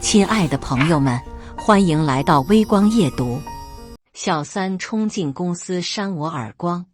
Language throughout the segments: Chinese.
亲爱的朋友们，欢迎来到微光夜读。小三冲进公司扇我耳光，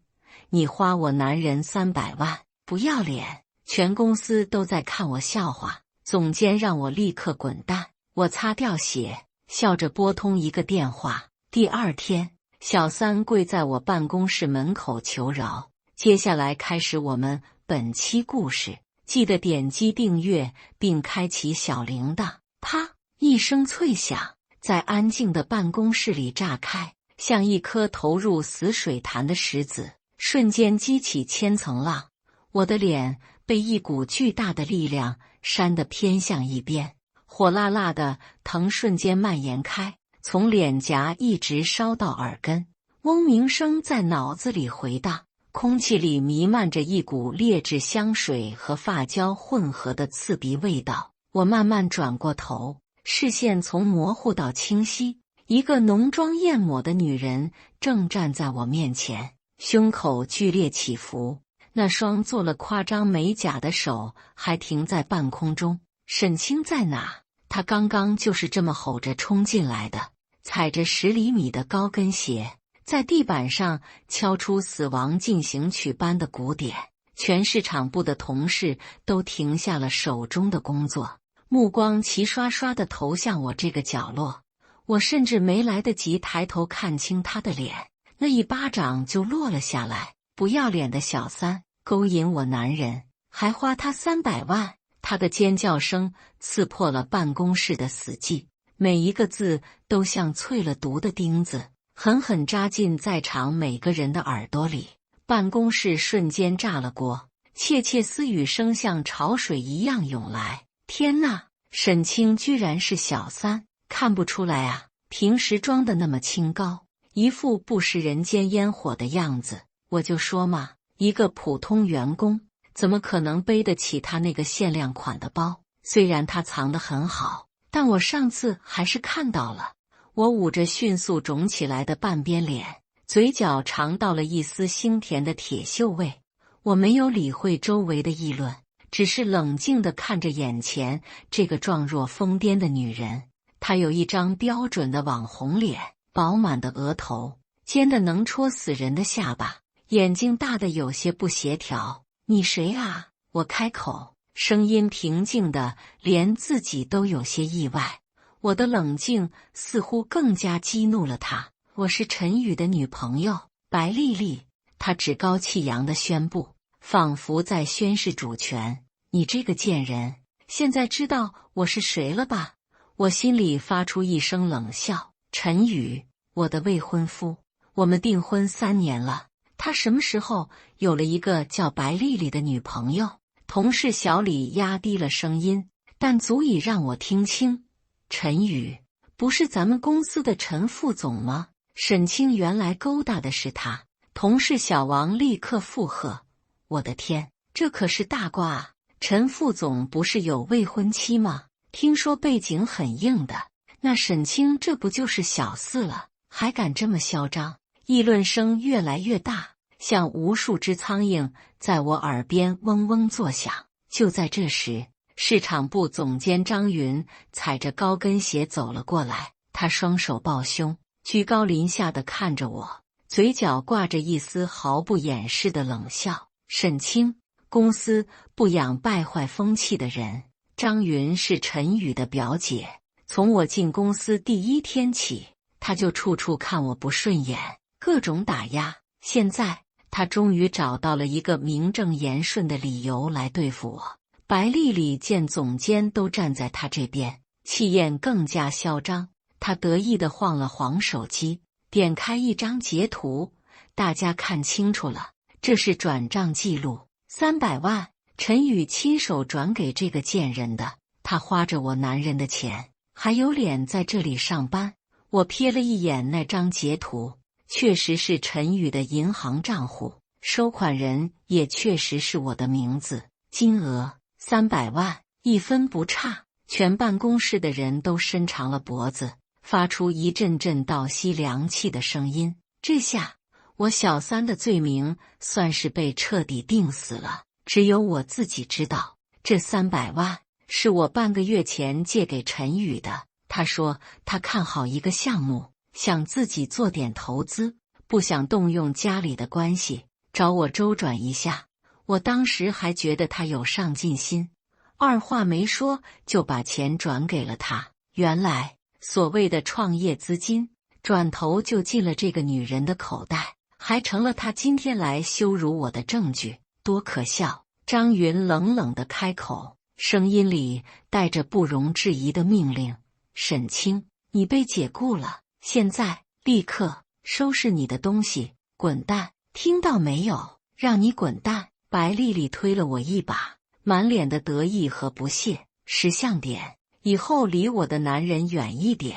你花我男人300万，不要脸！全公司都在看我笑话。总监让我立刻滚蛋，我擦掉血，笑着拨通一个电话。第二天，小三跪在我办公室门口求饶。接下来开始我们本期故事，记得点击订阅并开启小铃铛。啪！一声脆响，在安静的办公室里炸开，像一颗投入死水潭的石子，瞬间激起千层浪。我的脸被一股巨大的力量扇得偏向一边，火辣辣的疼瞬间蔓延开，从脸颊一直烧到耳根。嗡鸣声在脑子里回荡，空气里弥漫着一股劣质香水和发胶混合的刺鼻味道。我慢慢转过头，视线从模糊到清晰，一个浓妆艳抹的女人正站在我面前，胸口剧烈起伏，那双做了夸张美甲的手还停在半空中。沈清在哪？她刚刚就是这么吼着冲进来的，踩着10厘米的高跟鞋，在地板上敲出死亡进行曲般的鼓点。全市场部的同事都停下了手中的工作，目光齐刷刷地投向我这个角落。我甚至没来得及抬头看清他的脸，那一巴掌就落了下来。不要脸的小三，勾引我男人，还花他300万！他的尖叫声刺破了办公室的死寂，每一个字都像淬了毒的钉子，狠狠扎进在场每个人的耳朵里。办公室瞬间炸了锅，窃窃私语声像潮水一样涌来。天哪，沈清居然是小三，看不出来啊，平时装得那么清高，一副不食人间烟火的样子。我就说嘛，一个普通员工怎么可能背得起他那个限量款的包？虽然他藏得很好，但我上次还是看到了。我捂着迅速肿起来的半边脸，嘴角尝到了一丝腥甜的铁锈味。我没有理会周围的议论，只是冷静地看着眼前这个状若疯癫的女人。她有一张标准的网红脸，饱满的额头，尖得能戳死人的下巴，眼睛大得有些不协调。你谁啊？我开口，声音平静的连自己都有些意外。我的冷静似乎更加激怒了她。我是陈宇的女朋友白丽丽，她趾高气扬地宣布，仿佛在宣示主权。你这个贱人，现在知道我是谁了吧？我心里发出一声冷笑。陈宇，我的未婚夫，我们订婚3年了，他什么时候有了一个叫白丽丽的女朋友？同事小李压低了声音，但足以让我听清。陈宇，不是咱们公司的陈副总吗？沈清原来勾搭的是他。同事小王立刻附和。我的天，这可是大瓜啊！陈副总不是有未婚妻吗？听说背景很硬的，那沈清这不就是小四了？还敢这么嚣张？议论声越来越大，像无数只苍蝇在我耳边嗡嗡作响。就在这时，市场部总监张云踩着高跟鞋走了过来，他双手抱胸，居高临下地看着我，嘴角挂着一丝毫不掩饰的冷笑。沈清，公司不养败坏风气的人。张云是陈宇的表姐，从我进公司第1天起，她就处处看我不顺眼，各种打压。现在她终于找到了一个名正言顺的理由来对付我。白丽丽见总监都站在她这边，气焰更加嚣张。她得意地晃了晃手机，点开一张截图，大家看清楚了，这是转账记录，300万。陈宇亲手转给这个贱人的，他花着我男人的钱，还有脸在这里上班。我瞥了一眼那张截图，确实是陈宇的银行账户，收款人也确实是我的名字，金额300万，一分不差。全办公室的人都伸长了脖子，发出一阵阵倒吸凉气的声音。这下，我小三的罪名算是被彻底定死了。只有我自己知道，这300万是我半个月前借给陈宇的。他说他看好一个项目，想自己做点投资，不想动用家里的关系，找我周转一下。我当时还觉得他有上进心，二话没说就把钱转给了他。原来所谓的创业资金，转头就进了这个女人的口袋，还成了她今天来羞辱我的证据，多可笑！张云冷冷地开口，声音里带着不容置疑的命令：沈清，你被解雇了，现在立刻收拾你的东西，滚蛋！听到没有？让你滚蛋！白丽丽推了我一把，满脸的得意和不屑。识相点，以后离我的男人远一点。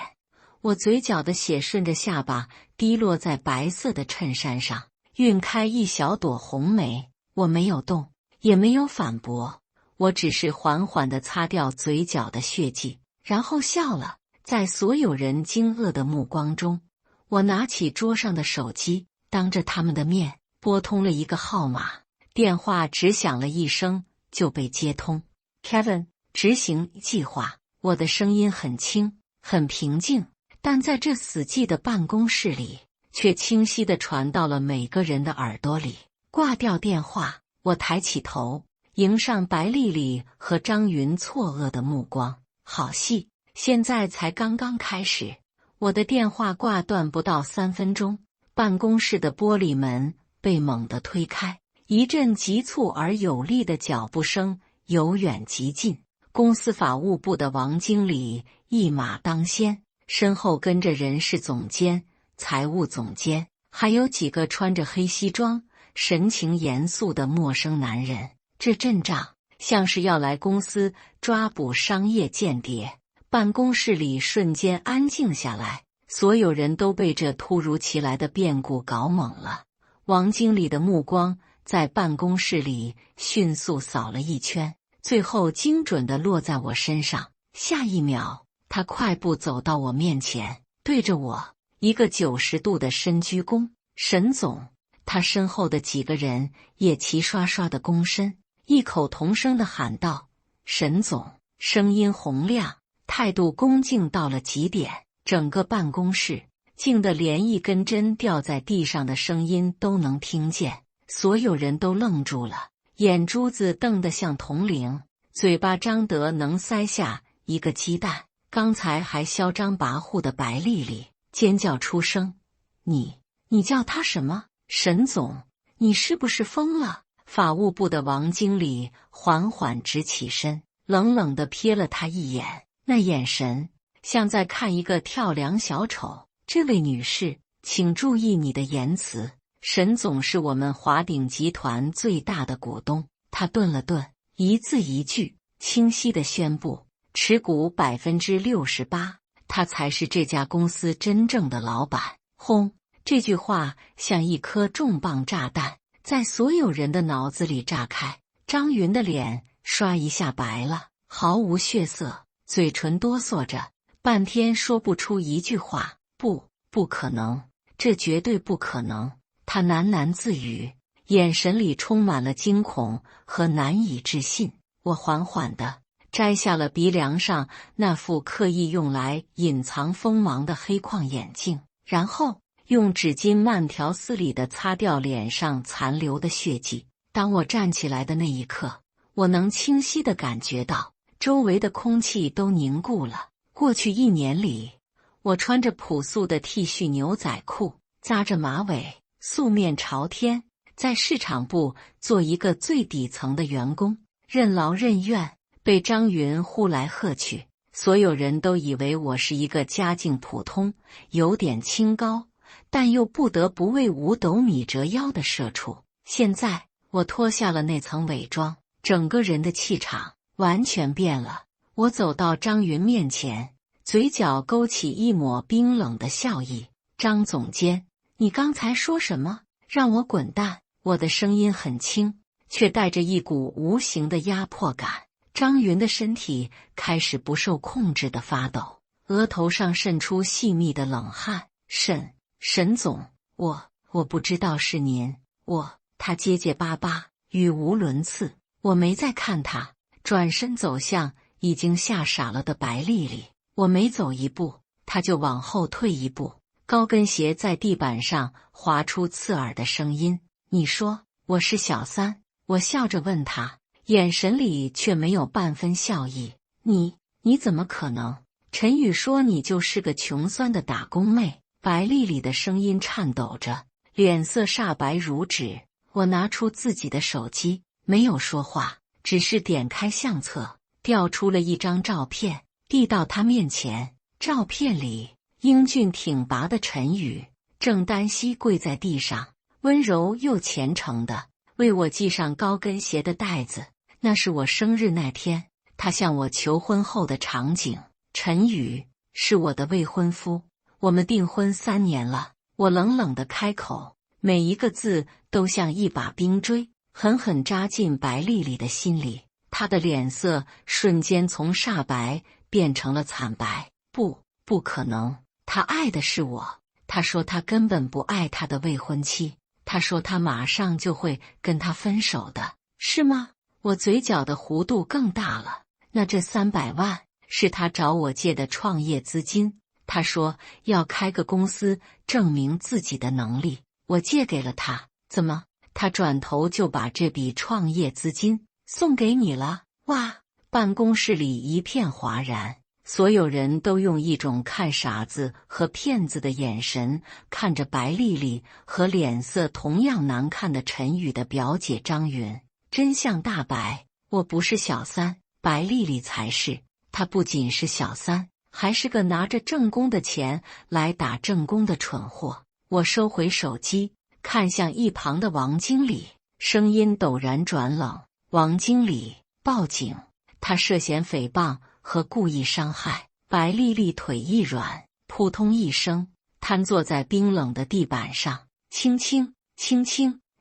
我嘴角的血顺着下巴滴落在白色的衬衫上，晕开一小朵红梅。我没有动，也没有反驳，我只是缓缓地擦掉嘴角的血迹，然后笑了。在所有人惊愕的目光中，我拿起桌上的手机，当着他们的面拨通了一个号码。电话只响了一声就被接通。Kevin， 执行计划。我的声音很轻，很平静，但在这死寂的办公室里，却清晰地传到了每个人的耳朵里。挂掉电话，我抬起头，迎上白丽丽和张云错愕的目光。好戏，现在才刚刚开始。我的电话挂断不到3分钟，办公室的玻璃门被猛地推开，一阵急促而有力的脚步声由远及近。公司法务部的王经理一马当先，身后跟着人事总监、财务总监，还有几个穿着黑西装、神情严肃的陌生男人。这阵仗像是要来公司抓捕商业间谍。办公室里瞬间安静下来，所有人都被这突如其来的变故搞懵了。王经理的目光在办公室里迅速扫了一圈，最后精准地落在我身上。下一秒，他快步走到我面前，对着我一个90度的深鞠躬。沈总。他身后的几个人也齐刷刷的躬身，异口同声地喊道：沈总！声音洪亮，态度恭敬到了极点。整个办公室静得连一根针掉在地上的声音都能听见。所有人都愣住了，眼珠子瞪得像铜铃，嘴巴张得能塞下一个鸡蛋。刚才还嚣张跋扈的白丽丽尖叫出声：你叫他什么？沈总，你是不是疯了？法务部的王经理缓缓直起身，冷冷地瞥了他一眼，那眼神像在看一个跳梁小丑。这位女士，请注意你的言辞。沈总是我们华鼎集团最大的股东。他顿了顿，一字一句清晰地宣布，持股68%，他才是这家公司真正的老板。轰！这句话像一颗重磅炸弹，在所有人的脑子里炸开。张云的脸刷一下白了，毫无血色，嘴唇哆嗦着，半天说不出一句话。不可能，这绝对不可能。他喃喃自语，眼神里充满了惊恐和难以置信。我缓缓地摘下了鼻梁上那副刻意用来隐藏锋芒的黑框眼镜，然后用纸巾慢条斯理地擦掉脸上残留的血迹。当我站起来的那一刻，我能清晰地感觉到周围的空气都凝固了。过去1年里，我穿着朴素的 T 恤牛仔裤，扎着马尾，素面朝天，在市场部做一个最底层的员工，任劳任怨，被张云呼来喝去。所有人都以为我是一个家境普通、有点清高，但又不得不为5斗米折腰的社畜。现在我脱下了那层伪装，整个人的气场完全变了。我走到张云面前，嘴角勾起一抹冰冷的笑意。张总监，你刚才说什么？让我滚蛋！我的声音很轻，却带着一股无形的压迫感。张云的身体开始不受控制地发抖，额头上渗出细密的冷汗。沈总，我不知道是您。他结结巴巴，语无伦次。我没再看他，转身走向已经吓傻了的白丽丽。我每走一步，她就往后退一步，高跟鞋在地板上划出刺耳的声音。你说我是小三？我笑着问她，眼神里却没有半分笑意。你怎么可能？陈宇说你就是个穷酸的打工妹。白丽丽的声音颤抖着，脸色煞白如纸。我拿出自己的手机，没有说话，只是点开相册，调出了一张照片，递到她面前。照片里，英俊挺拔的陈宇正单膝跪在地上，温柔又虔诚地为我系上高跟鞋的带子。那是我生日那天，他向我求婚后的场景。陈宇是我的未婚夫，我们订婚3年了。我冷冷地开口，每一个字都像一把冰锥，狠狠扎进白丽丽的心里。她的脸色瞬间从煞白变成了惨白。不可能，他爱的是我。他说他根本不爱他的未婚妻，他说他马上就会跟他分手的，是吗？我嘴角的弧度更大了。那这300万是他找我借的创业资金，他说要开个公司证明自己的能力，我借给了他。怎么，他转头就把这笔创业资金送给你了？哇！办公室里一片哗然，所有人都用一种看傻子和骗子的眼神看着白丽丽和脸色同样难看的陈宇的表姐张云。真相大白，我不是小三，白丽丽才是。她不仅是小三，还是个拿着正宫的钱来打正宫的蠢货。我收回手机，看向一旁的王经理，声音陡然转冷。王经理，报警，他涉嫌诽谤和故意伤害。白丽丽腿一软，扑通一声瘫坐在冰冷的地板上。青青，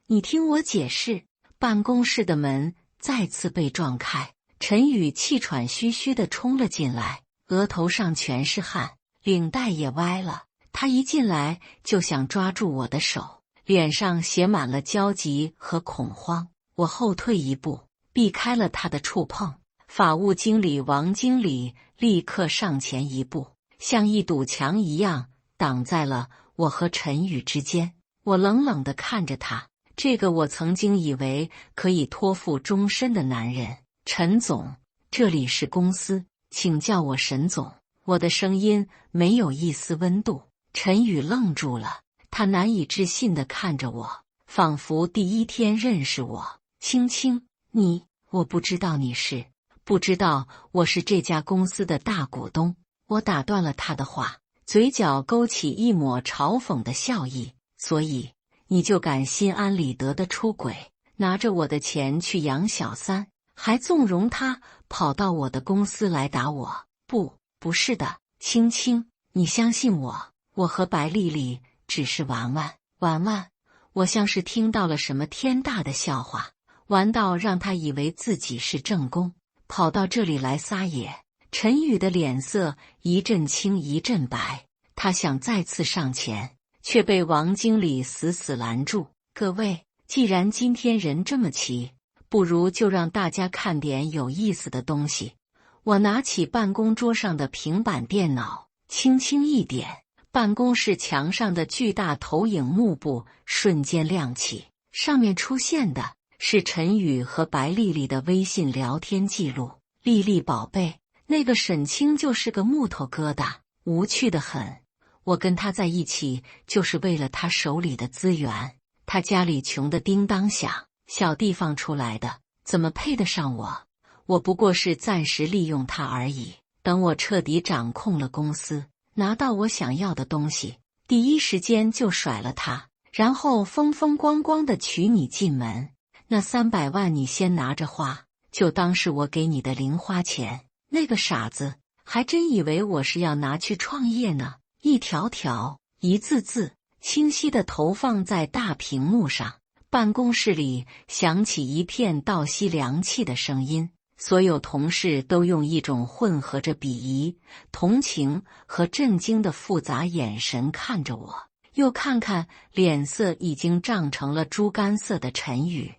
你听我解释。办公室的门再次被撞开，陈宇气喘吁吁地冲了进来，额头上全是汗，领带也歪了。他一进来就想抓住我的手，脸上写满了焦急和恐慌。我后退一步，避开了他的触碰。法务经理王经理立刻上前一步，像一堵墙一样挡在了我和陈宇之间。我冷冷地看着他，这个我曾经以为可以托付终身的男人。陈总，这里是公司，请叫我沈总。我的声音没有一丝温度。陈宇愣住了，他难以置信地看着我，仿佛第一天认识我。青青，我不知道你是，不知道我是这家公司的大股东。我打断了他的话，嘴角勾起一抹嘲讽的笑意。所以你就敢心安理得的出轨，拿着我的钱去养小三，还纵容他跑到我的公司来打我？不是的，青青，你相信我，我和白丽丽只是玩玩。我像是听到了什么天大的笑话，玩到让他以为自己是正宫，跑到这里来撒野。陈宇的脸色一阵青一阵白，他想再次上前，却被王经理死死拦住。各位，既然今天人这么齐，不如就让大家看点有意思的东西。我拿起办公桌上的平板电脑，轻轻一点，办公室墙上的巨大投影幕布瞬间亮起，上面出现的是陈宇和白丽丽的微信聊天记录。丽丽宝贝，那个沈清就是个木头疙瘩，无趣得很。我跟他在一起就是为了他手里的资源，他家里穷得叮当响，小地方出来的，怎么配得上我？我不过是暂时利用他而已。等我彻底掌控了公司，拿到我想要的东西，第一时间就甩了他，然后风风光光地娶你进门。那300万你先拿着花，就当是我给你的零花钱。那个傻子还真以为我是要拿去创业呢。一条条，一字字，清晰地投放在大屏幕上。办公室里响起一片倒吸凉气的声音，所有同事都用一种混合着鄙夷、同情和震惊的复杂眼神看着我，又看看脸色已经涨成了猪肝色的陈宇。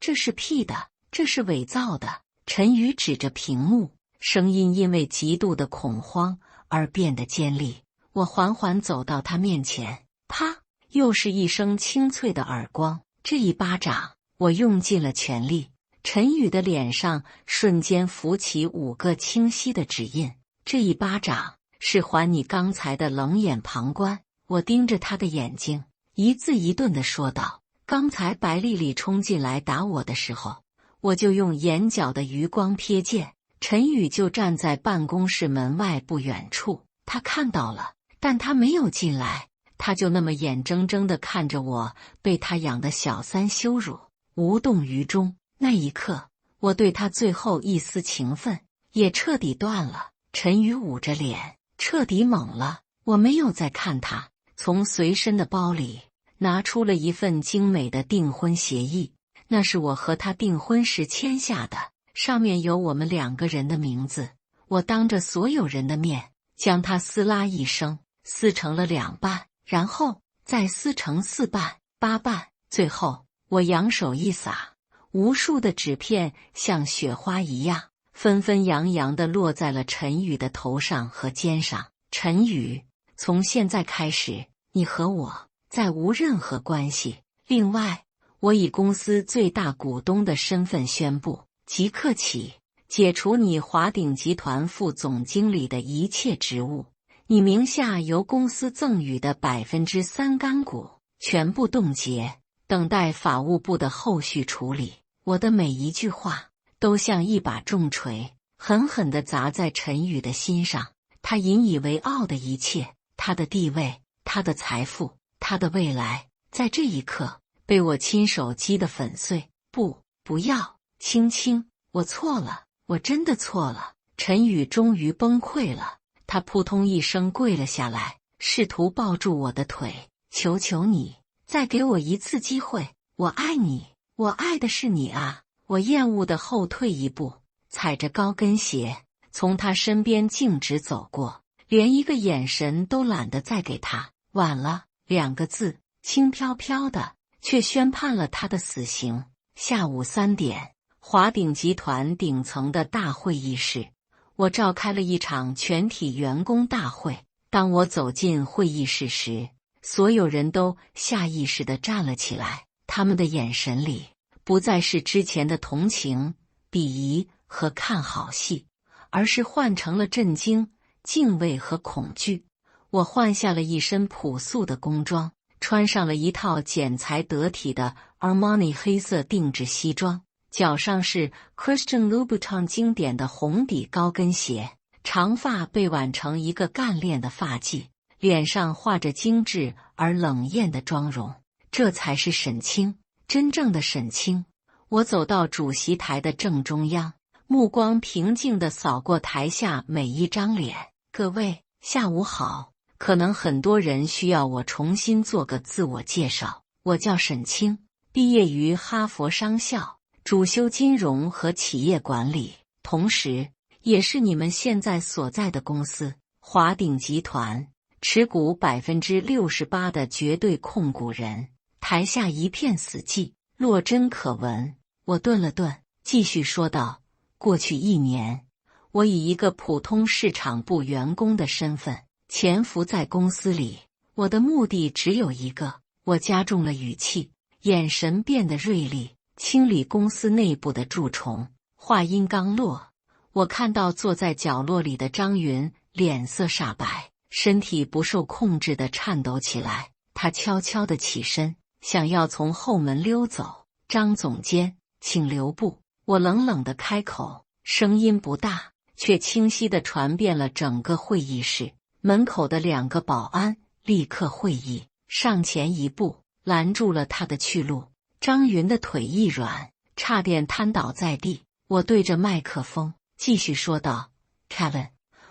这是 P 的，这是伪造的。陈宇指着屏幕，声音因为极度的恐慌而变得尖利。我缓缓走到他面前，啪，又是一声清脆的耳光。这一巴掌，我用尽了全力。陈宇的脸上瞬间浮起5个清晰的指印。这一巴掌是还你刚才的冷眼旁观。我盯着他的眼睛，一字一顿地说道：刚才白丽丽冲进来打我的时候，我就用眼角的余光瞥见陈宇就站在办公室门外不远处。他看到了，但他没有进来，他就那么眼睁睁地看着我被他养的小三羞辱，无动于衷。那一刻，我对他最后一丝情分也彻底断了。陈宇捂着脸，彻底懵了。我没有再看他，从随身的包里拿出了一份精美的订婚协议，那是我和他订婚时签下的，上面有我们2个人的名字。我当着所有人的面将它撕拉一声，撕成了2半，然后再撕成4半、8半，最后我扬手一撒，无数的纸片像雪花一样纷纷扬扬地落在了陈宇的头上和肩上。陈宇，从现在开始，你和我再无任何关系。另外，我以公司最大股东的身份宣布，即刻起解除你华鼎集团副总经理的一切职务，你名下由公司赠予的3%干股全部冻结，等待法务部的后续处理。我的每一句话都像一把重锤，狠狠地砸在陈宇的心上。他引以为傲的一切，他的地位，他的财富，他的未来，在这一刻被我亲手击得粉碎。不要，青青，我错了，我真的错了。陈宇终于崩溃了，他扑通一声跪了下来，试图抱住我的腿，求求你，再给我一次机会，我爱你，我爱的是你啊！我厌恶地后退一步，踩着高跟鞋从他身边径直走过，连一个眼神都懒得再给他。晚了2个字，轻飘飘的，却宣判了他的死刑。下午3点，华鼎集团顶层的大会议室，我召开了一场全体员工大会。当我走进会议室时，所有人都下意识地站了起来，他们的眼神里不再是之前的同情、鄙夷和看好戏，而是换成了震惊、敬畏和恐惧。我换下了一身朴素的工装，穿上了一套剪裁得体的 Armani 黑色定制西装，脚上是 Christian Louboutin 经典的红底高跟鞋，长发被挽成一个干练的发髻，脸上画着精致而冷艳的妆容。这才是沈清，真正的沈清。我走到主席台的正中央，目光平静地扫过台下每一张脸。各位，下午好。可能很多人需要我重新做个自我介绍。我叫沈清，毕业于哈佛商校，主修金融和企业管理，同时也是你们现在所在的公司华鼎集团持股68%的绝对控股人。台下一片死寂，落针可闻。我顿了顿，继续说道：过去1年，我以一个普通市场部员工的身份潜伏在公司里，我的目的只有一个。我加重了语气，眼神变得锐利，清理公司内部的蛀虫。话音刚落，我看到坐在角落里的张云脸色煞白，身体不受控制地颤抖起来。他悄悄地起身，想要从后门溜走。张总监，请留步。我冷冷地开口，声音不大，却清晰地传遍了整个会议室。门口的2个保安立刻会意，上前一步拦住了他的去路。张云的腿一软，差点瘫倒在地。我对着麦克风继续说道： Kevin，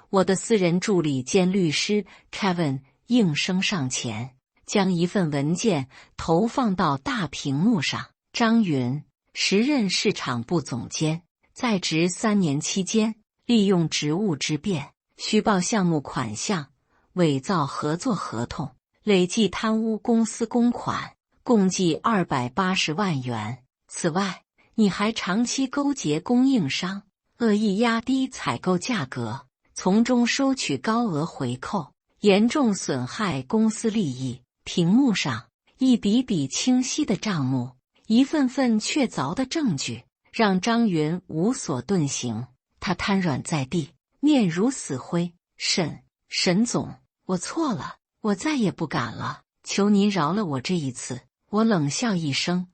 我的私人助理兼律师 Kevin 应声上前，将一份文件投放到大屏幕上。张云，时任市场部总监，在职3年期间，利用职务之便虚报项目款项，伪造合作合同，累计贪污公司公款共计280万元。此外，你还长期勾结供应商，恶意压低采购价格，从中收取高额回扣，严重损害公司利益。屏幕上一笔笔清晰的账目，一份份确凿的证据，让张云无所遁形。他瘫软在地，面如死灰。沈总，我错了，我再也不敢了，求您饶了我这一次。我冷笑一声，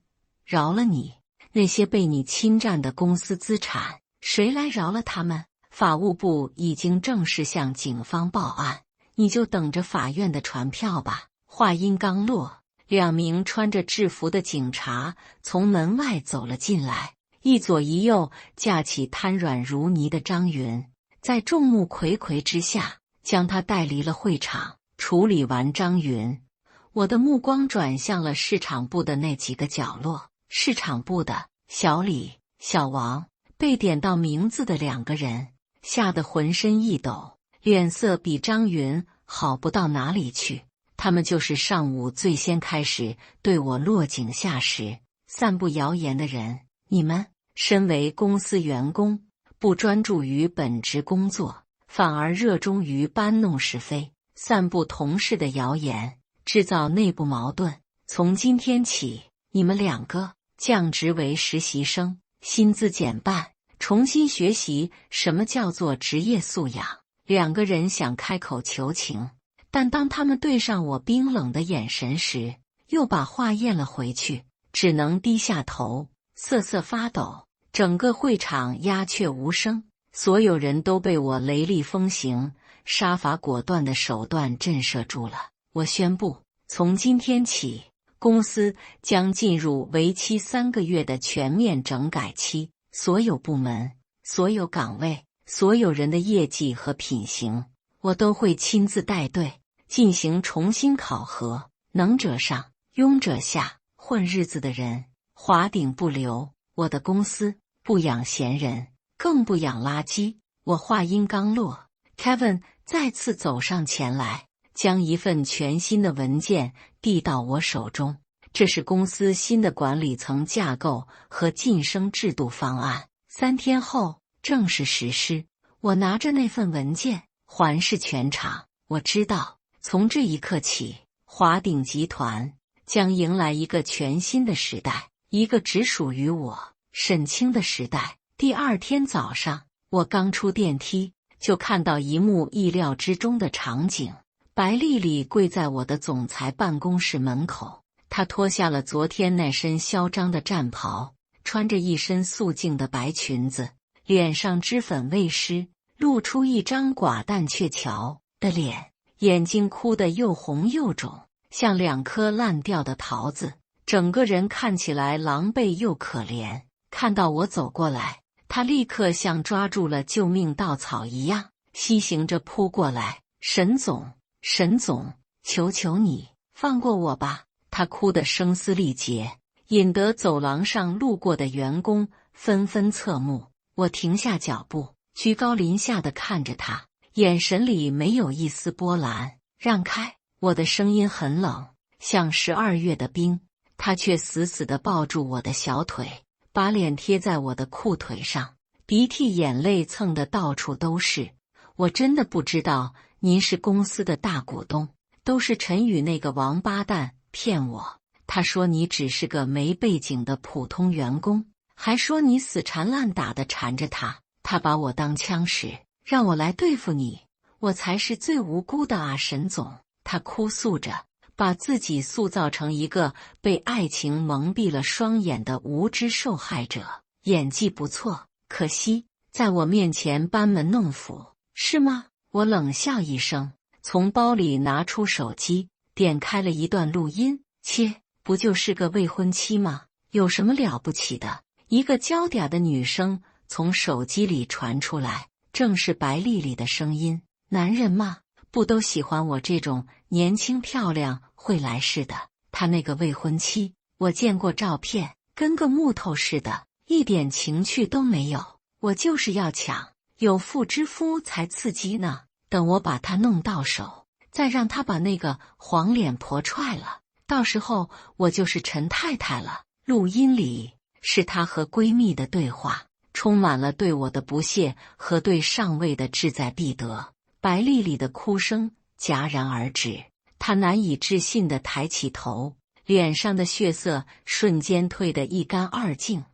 饶了你？那些被你侵占的公司资产，谁来饶了他们？法务部已经正式向警方报案，你就等着法院的传票吧。话音刚落，2名穿着制服的警察从门外走了进来，一左一右架起瘫软如泥的张云，在众目睽睽之下将他带离了会场。处理完张云，我的目光转向了市场部的那几个角落。市场部的小李、小王，被点到名字的2个人吓得浑身一抖，脸色比张云好不到哪里去。他们就是上午最先开始对我落井下石、散布谣言的人。你们身为公司员工，不专注于本职工作，反而热衷于搬弄是非，散布同事的谣言，制造内部矛盾。从今天起，你们2个降职为实习生，薪资减半，重新学习什么叫做职业素养。2个人想开口求情，但当他们对上我冰冷的眼神时，又把话咽了回去，只能低下头，瑟瑟发抖。整个会场鸦雀无声，所有人都被我雷厉风行、杀伐果断的手段震慑住了。我宣布，从今天起，公司将进入为期3个月的全面整改期，所有部门、所有岗位、所有人的业绩和品行，我都会亲自带队进行重新考核，能者上，庸者下，混日子的人华顶不留。我的公司不养闲人，更不养垃圾。我话音刚落， Kevin 再次走上前来，将一份全新的文件递到我手中。这是公司新的管理层架构和晋升制度方案，3天后正式实施。我拿着那份文件环视全场，我知道，从这一刻起，华鼎集团将迎来一个全新的时代，一个只属于我沈清的时代。第2天早上，我刚出电梯，就看到一幕意料之中的场景。白丽丽跪在我的总裁办公室门口，她脱下了昨天那身嚣张的战袍，穿着一身素净的白裙子，脸上脂粉未施，露出一张寡淡却巧的脸，眼睛哭得又红又肿，像2颗烂掉的桃子，整个人看起来狼狈又可怜。看到我走过来，他立刻像抓住了救命稻草一样，西行着扑过来。沈总，求求你放过我吧！他哭得声嘶力竭，引得走廊上路过的员工纷纷侧目。我停下脚步，居高临下地看着他，眼神里没有一丝波澜。让开！我的声音很冷，像12月的冰。他却死死地抱住我的小腿，把脸贴在我的裤腿上，鼻涕眼泪蹭得到处都是。我真的不知道您是公司的大股东，都是陈宇那个王八蛋骗我。他说你只是个没背景的普通员工，还说你死缠烂打的缠着他，他把我当枪使，让我来对付你。我才是最无辜的啊，沈总。他哭诉着，把自己塑造成一个被爱情蒙蔽了双眼的无知受害者。演技不错，可惜在我面前班门弄斧，是吗？我冷笑一声，从包里拿出手机，点开了一段录音。切，不就是个未婚妻吗？有什么了不起的？一个娇嗲的女声从手机里传出来，正是白丽丽的声音。男人嘛，不都喜欢我这种年轻漂亮会来事的？他那个未婚妻，我见过照片，跟个木头似的，一点情趣都没有。我就是要抢，有妇之夫才刺激呢。等我把他弄到手，再让他把那个黄脸婆踹了，到时候我就是陈太太了。录音里是她和闺蜜的对话，充满了对我的不屑和对上位的志在必得。白丽丽的哭声戛然而止，她难以置信地抬起头，脸上的血色瞬间退得一干二净。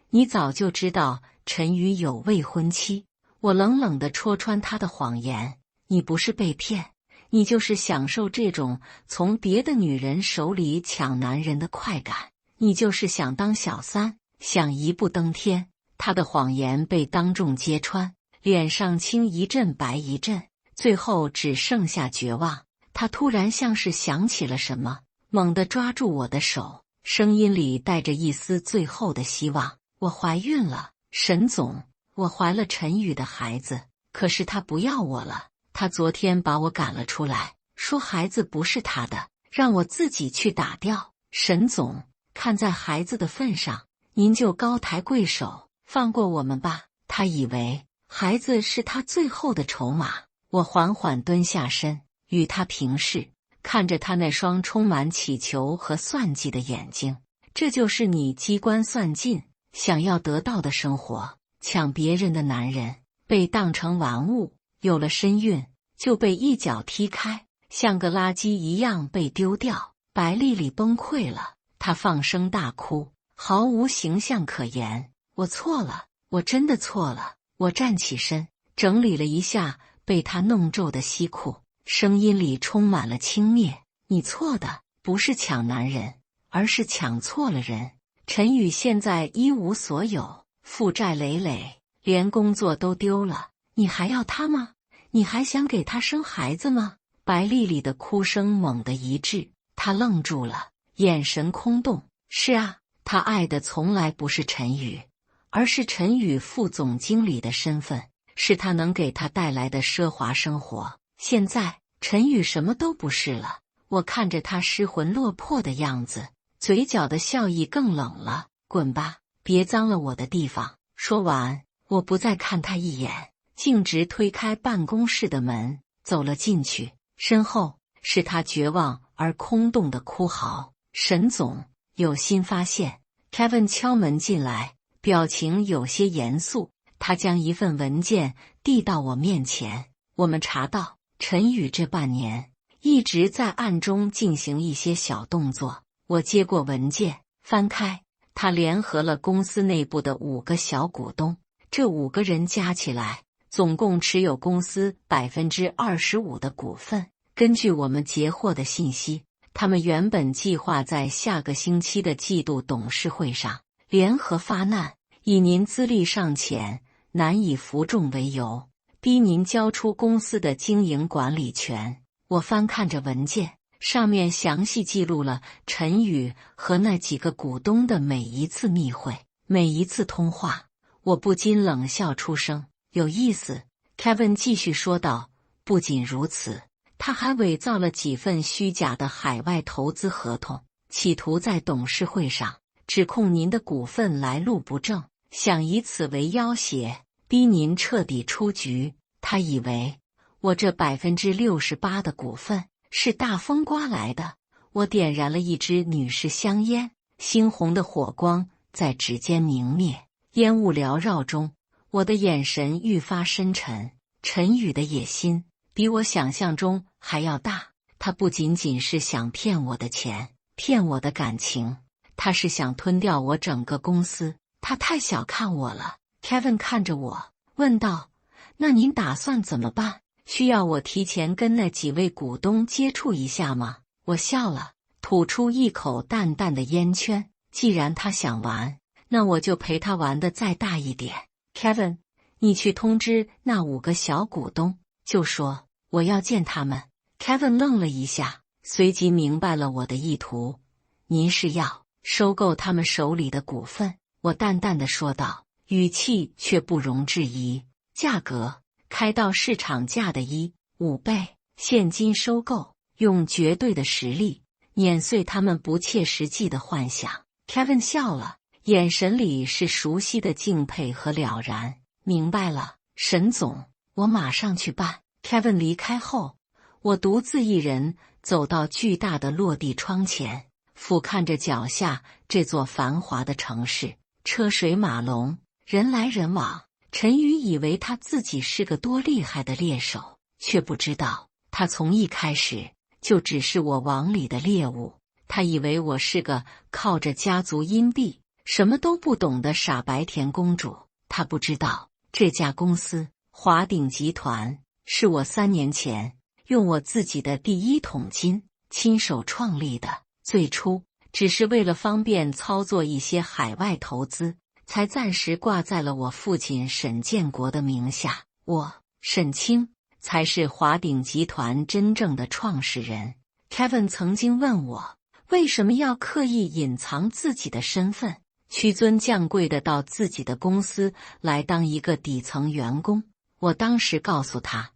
你早就知道陈宇有未婚妻？我冷冷地戳穿她的谎言。你不是被骗，你就是享受这种从别的女人手里抢男人的快感，你就是想当小三，想一步登天。他的谎言被当众揭穿，脸上青一阵白一阵，最后只剩下绝望。他突然像是想起了什么，猛地抓住我的手，声音里带着一丝最后的希望。我怀孕了，沈总，我怀了陈宇的孩子，可是他不要我了。他昨天把我赶了出来，说孩子不是他的，让我自己去打掉。沈总，看在孩子的份上，您就高抬贵手，放过我们吧。他以为孩子是他最后的筹码。我缓缓蹲下身，与他平视，看着他那双充满乞求和算计的眼睛。这就是你机关算尽想要得到的生活，抢别人的男人，被当成玩物，有了身孕就被一脚踢开，像个垃圾一样被丢掉。白丽丽崩溃了，她放声大哭，毫无形象可言。我错了，我真的错了。我站起身，整理了一下被他弄皱的西裤，声音里充满了轻蔑。你错的不是抢男人，而是抢错了人。陈宇现在一无所有，负债累累，连工作都丢了，你还要他吗？你还想给他生孩子吗？白丽丽的哭声猛地一滞，她愣住了，眼神空洞。是啊，她爱的从来不是陈宇，而是陈宇副总经理的身份，是他能给他带来的奢华生活。现在陈宇什么都不是了。我看着他失魂落魄的样子，嘴角的笑意更冷了。滚吧，别脏了我的地方。说完，我不再看他一眼，径直推开办公室的门，走了进去。身后是他绝望而空洞的哭嚎。沈总，有新发现。Kevin 敲门进来，表情有些严肃。他将一份文件递到我面前。我们查到，陈宇这半年一直在暗中进行一些小动作。我接过文件，翻开，他联合了公司内部的5个小股东，这5个人加起来总共持有公司25%的股份。根据我们截获的信息，他们原本计划在下个星期的季度董事会上联合发难，以您资历尚浅，难以服众为由，逼您交出公司的经营管理权。我翻看着文件，上面详细记录了陈宇和那几个股东的每一次密会，每一次通话。我不禁冷笑出声。有意思。 Kevin 继续说道。不仅如此，他还伪造了几份虚假的海外投资合同，企图在董事会上指控您的股份来路不正，想以此为要挟，逼您彻底出局。他以为我这68%的股份是大风刮来的。我点燃了一支女士香烟，猩红的火光在指尖明灭，烟雾缭绕中，我的眼神愈发深沉。陈宇的野心比我想象中还要大，他不仅仅是想骗我的钱，骗我的感情，他是想吞掉我整个公司。他太小看我了。Kevin 看着我问道，那您打算怎么办？需要我提前跟那几位股东接触一下吗？我笑了，吐出一口淡淡的烟圈。既然他想玩，那我就陪他玩得再大一点。Kevin， 你去通知那5个小股东，就说我要见他们。Kevin 愣了一下，随即明白了我的意图。您是要收购他们手里的股份？我淡淡的说道，语气却不容置疑。价格开到市场价的1.5倍，现金收购，用绝对的实力碾碎他们不切实际的幻想。Kevin 笑了，眼神里是熟悉的敬佩和了然。明白了，沈总，我马上去办。Kevin 离开后，我独自一人走到巨大的落地窗前，俯瞰着脚下这座繁华的城市。车水马龙，人来人往。陈宇以为他自己是个多厉害的猎手，却不知道他从一开始就只是我网里的猎物。他以为我是个靠着家族荫庇什么都不懂的傻白甜公主。他不知道这家公司华鼎集团是我3年前用我自己的第一桶金亲手创立的，最初只是为了方便操作一些海外投资，才暂时挂在了我父亲沈建国的名下。我沈清才是华鼎集团真正的创始人。Kevin 曾经问我，为什么要刻意隐藏自己的身份，屈尊降贵的到自己的公司来当一个底层员工？我当时告诉他，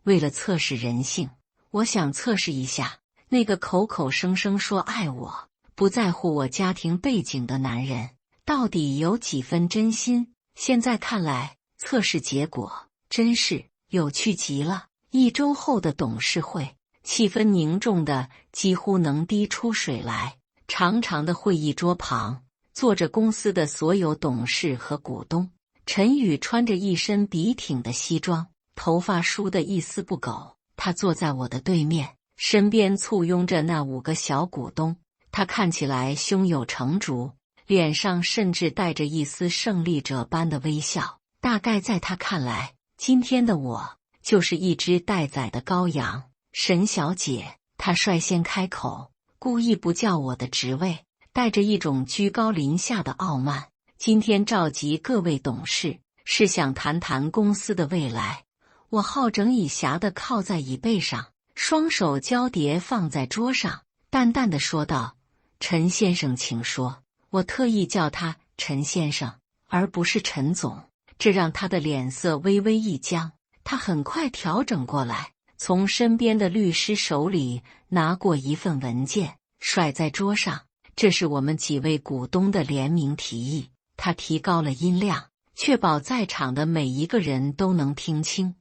为了测试人性，我想测试一下那个口口声声说爱我，不在乎我家庭背景的男人到底有几分真心。现在看来，测试结果真是有趣极了。1周后的董事会，气氛凝重的几乎能滴出水来。长长的会议桌旁，坐着公司的所有董事和股东。陈宇穿着一身笔挺的西装，头发梳得一丝不苟。他坐在我的对面，身边簇拥着那5个小股东。他看起来胸有成竹，脸上甚至带着一丝胜利者般的微笑。大概在他看来，今天的我就是一只待宰的羔羊。沈小姐，他率先开口，故意不叫我的职位，带着一种居高临下的傲慢。今天召集各位董事，是想谈谈公司的未来。我好整以暇地靠在椅背上，双手交叠放在桌上，淡淡地说道：陈先生请说。我特意叫他陈先生，而不是陈总，这让他的脸色微微一僵。他很快调整过来，从身边的律师手里拿过一份文件，甩在桌上。这是我们几位股东的联名提议。他提高了音量，确保在场的每一个人都能听清。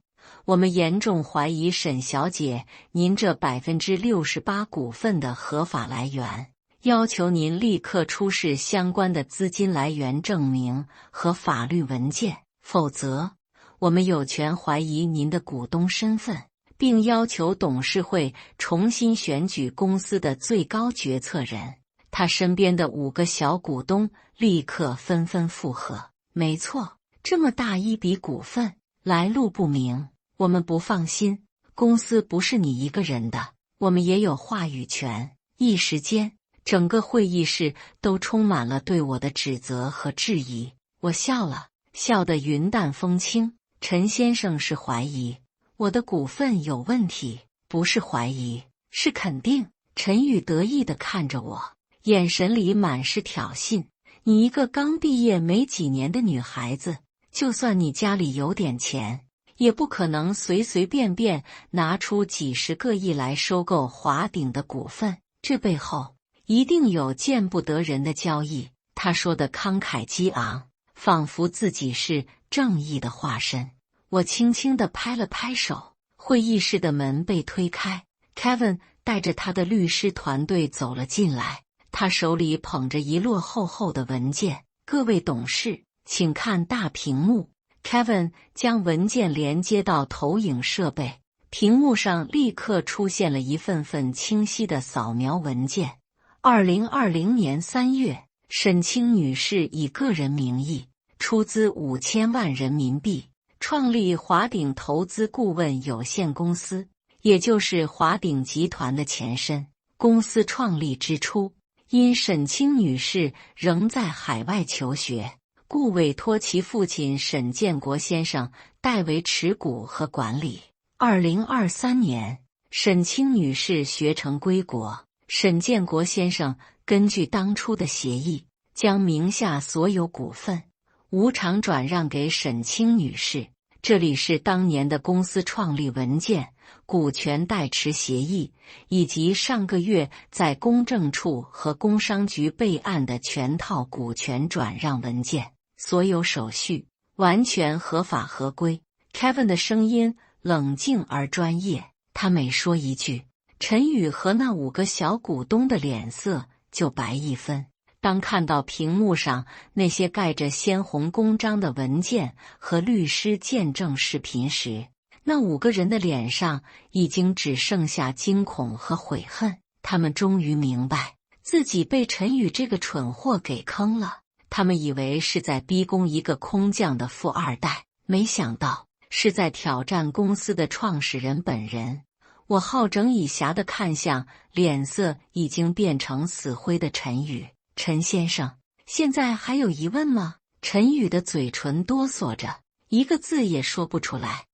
我们严重怀疑沈小姐您这68%股份的合法来源，要求您立刻出示相关的资金来源证明和法律文件，否则我们有权怀疑您的股东身份，并要求董事会重新选举公司的最高决策人。他身边的5个小股东立刻纷纷附和：没错，这么大一笔股份，来路不明，我们不放心。公司不是你一个人的，我们也有话语权。一时间，整个会议室都充满了对我的指责和质疑。我笑了，笑得云淡风轻。陈先生是怀疑我的股份有问题，不是怀疑，是肯定。陈宇得意地看着我，眼神里满是挑衅。你一个刚毕业没几年的女孩子，就算你家里有点钱，也不可能随随便便拿出几十个亿来收购华鼎的股份，这背后一定有见不得人的交易。他说的慷慨激昂，仿佛自己是正义的化身。我轻轻地拍了拍手，会议室的门被推开， Kevin 带着他的律师团队走了进来。他手里捧着一摞厚厚的文件。各位董事，请看大屏幕。Kevin 将文件连接到投影设备，屏幕上立刻出现了一份份清晰的扫描文件。2020年3月，沈清女士以个人名义出资5000万人民币，创立华鼎投资顾问有限公司，也就是华鼎集团的前身。公司创立之初，因沈清女士仍在海外求学，故委托其父亲沈建国先生代为持股和管理。2023年，沈清女士学成归国，沈建国先生根据当初的协议，将名下所有股份无偿转让给沈清女士。这里是当年的公司创立文件、股权代持协议，以及上个月在公证处和工商局备案的全套股权转让文件，所有手续完全合法合规。Kevin 的声音冷静而专业，他每说一句，陈宇和那5个小股东的脸色就白一分。当看到屏幕上那些盖着鲜红公章的文件和律师见证视频时，那5个人的脸上已经只剩下惊恐和悔恨。他们终于明白自己被陈宇这个蠢货给坑了。他们以为是在逼宫一个空降的富二代，没想到是在挑战公司的创始人本人。我好整以暇地看向脸色已经变成死灰的陈宇。陈先生，现在还有疑问吗？陈宇的嘴唇哆嗦着，一个字也说不出来。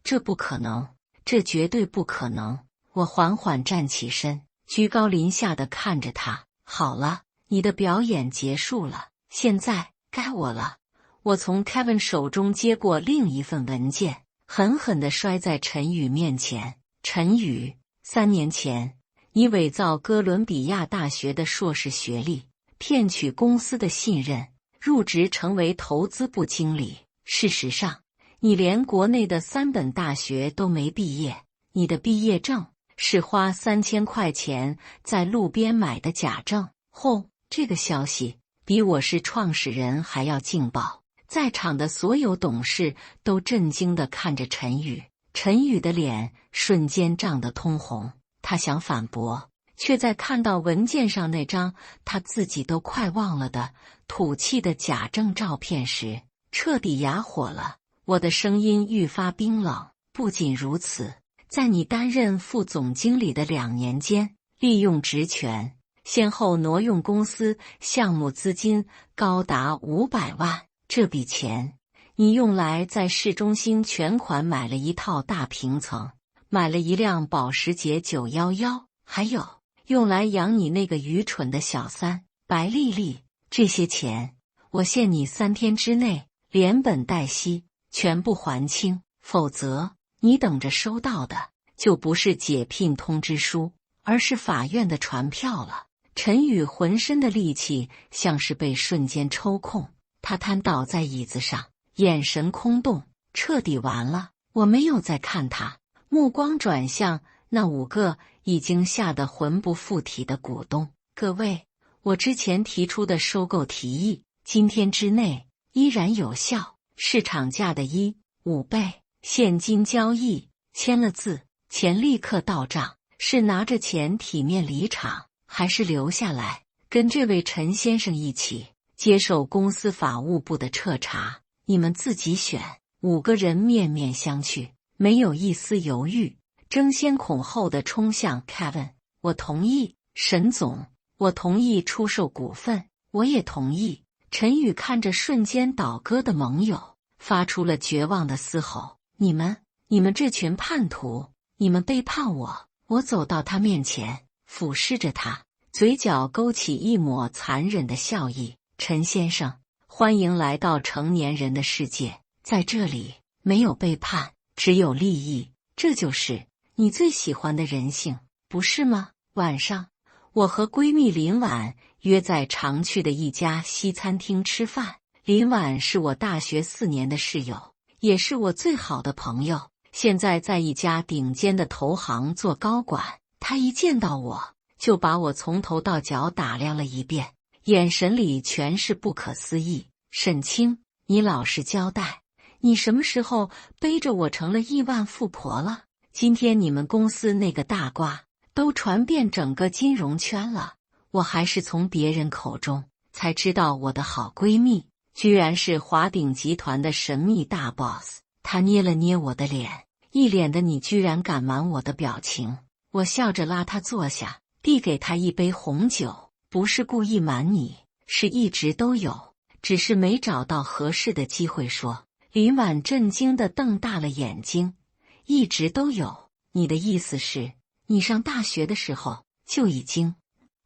这不可能，这绝对不可能。我缓缓站起身，居高临下地看着他。好了，你的表演结束了，现在该我了。我从 Kevin 手中接过另一份文件，狠狠地摔在陈宇面前。陈宇，3年前，你伪造哥伦比亚大学的硕士学历，骗取公司的信任，入职成为投资部经理。事实上，你连国内的3本大学都没毕业，你的毕业证是花3000块钱在路边买的假证。这个消息比我是创始人还要劲爆。在场的所有董事都震惊地看着陈宇。陈宇的脸瞬间涨得通红，他想反驳，却在看到文件上那张他自己都快忘了的土气的假证照片时，彻底哑火了。我的声音愈发冰冷。不仅如此，在你担任副总经理的2年间，利用职权，先后挪用公司项目资金高达500万。这笔钱你用来在市中心全款买了一套大平层，买了一辆保时捷911，还有用来养你那个愚蠢的小三白丽丽。这些钱，我限你3天之内连本带息全部还清，否则你等着收到的就不是解聘通知书，而是法院的传票了。陈宇浑身的力气像是被瞬间抽空，他瘫倒在椅子上，眼神空洞，彻底完了。我没有再看他，目光转向那5个已经吓得魂不附体的股东。各位，我之前提出的收购提议，今天之内依然有效，市场价的1.5倍，现金交易，签了字，钱立刻到账。是拿着钱体面离场，还是留下来跟这位陈先生一起接受公司法务部的彻查？你们自己选。5个人面面相觑，没有一丝犹豫，争先恐后地冲向 Kevin。 我同意，沈总，我同意出售股份，我也同意。陈宇看着瞬间倒戈的盟友，发出了绝望的嘶吼：你们这群叛徒，你们背叛我！我走到他面前，俯视着他，嘴角勾起一抹残忍的笑意。陈先生，欢迎来到成年人的世界，在这里没有背叛，只有利益，这就是你最喜欢的人性，不是吗？晚上，我和闺蜜林婉约在常去的一家西餐厅吃饭。林婉是我大学4年的室友，也是我最好的朋友，现在在一家顶尖的投行做高管。她一见到我，就把我从头到脚打量了一遍，眼神里全是不可思议。沈清，你老实交代，你什么时候背着我成了亿万富婆了？今天你们公司那个大瓜都传遍整个金融圈了，我还是从别人口中才知道我的好闺蜜居然是华鼎集团的神秘大 boss。 她捏了捏我的脸，一脸的你居然敢瞒我的表情。我笑着拉她坐下，递给她一杯红酒。不是故意瞒你，是一直都有，只是没找到合适的机会说。林婉震惊地瞪大了眼睛，一直都有？你的意思是，你上大学的时候就已经？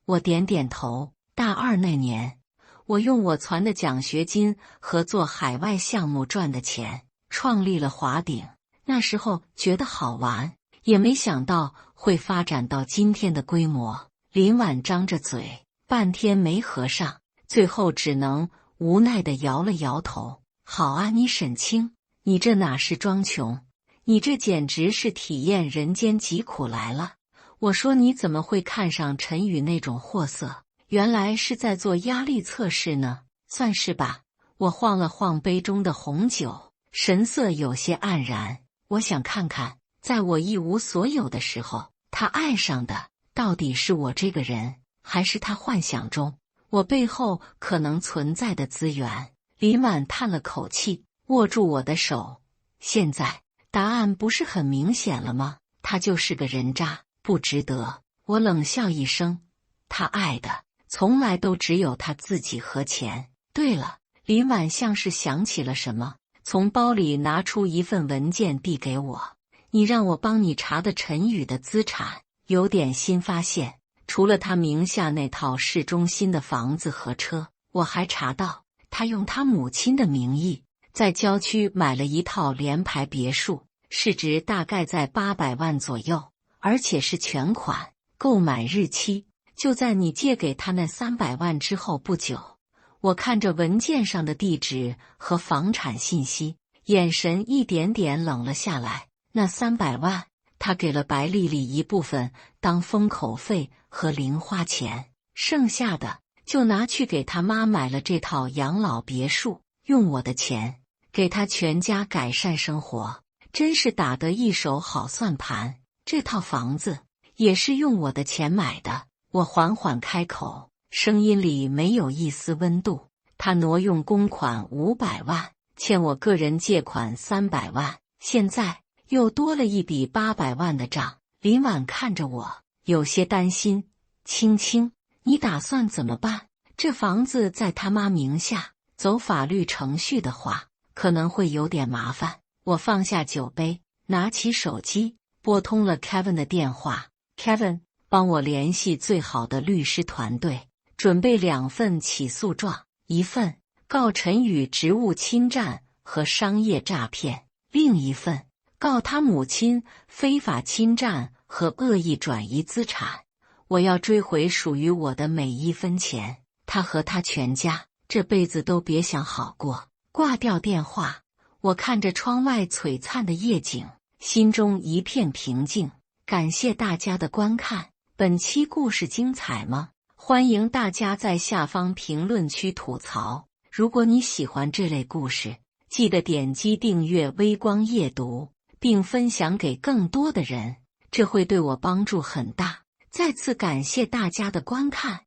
我点点头。大2那年，我用我攒的奖学金和做海外项目赚的钱，创立了华鼎。那时候觉得好玩，也没想到会发展到今天的规模。林婉张着嘴，半天没合上，最后只能无奈地摇了摇头。好啊，你沈清，你这哪是装穷，你这简直是体验人间疾苦来了。我说你怎么会看上陈宇那种货色？原来是在做压力测试呢，算是吧。我晃了晃杯中的红酒，神色有些黯然。我想看看，在我一无所有的时候，他爱上的到底是我这个人，还是他幻想中我背后可能存在的资源。李满叹了口气，握住我的手。现在答案不是很明显了吗？他就是个人渣，不值得。我冷笑一声，他爱的从来都只有他自己和钱。对了，李满像是想起了什么，从包里拿出一份文件递给我。你让我帮你查的陈宇的资产有点新发现，除了他名下那套市中心的房子和车，我还查到他用他母亲的名义在郊区买了一套联排别墅，市值大概在800万左右，而且是全款，购买日期就在你借给他那300万之后不久。我看着文件上的地址和房产信息，眼神一点点冷了下来。那300万，他给了白丽丽一部分当封口费和零花钱，剩下的就拿去给他妈买了这套养老别墅，用我的钱给他全家改善生活，真是打得一手好算盘。这套房子也是用我的钱买的。我缓缓开口，声音里没有一丝温度。他挪用公款500万，欠我个人借款300万，现在又多了一笔800万的账。林婉看着我，有些担心。青青，你打算怎么办？这房子在他妈名下，走法律程序的话，可能会有点麻烦。我放下酒杯，拿起手机，拨通了 Kevin 的电话。Kevin， 帮我联系最好的律师团队，准备2份起诉状，一份告陈宇职务侵占和商业诈骗，另一份告他母亲非法侵占和恶意转移资产。我要追回属于我的每一分钱，他和他全家这辈子都别想好过。挂掉电话，我看着窗外璀璨的夜景，心中一片平静。感谢大家的观看，本期故事精彩吗？欢迎大家在下方评论区吐槽。如果你喜欢这类故事，记得点击订阅微光夜读，并分享给更多的人，这会对我帮助很大。再次感谢大家的观看。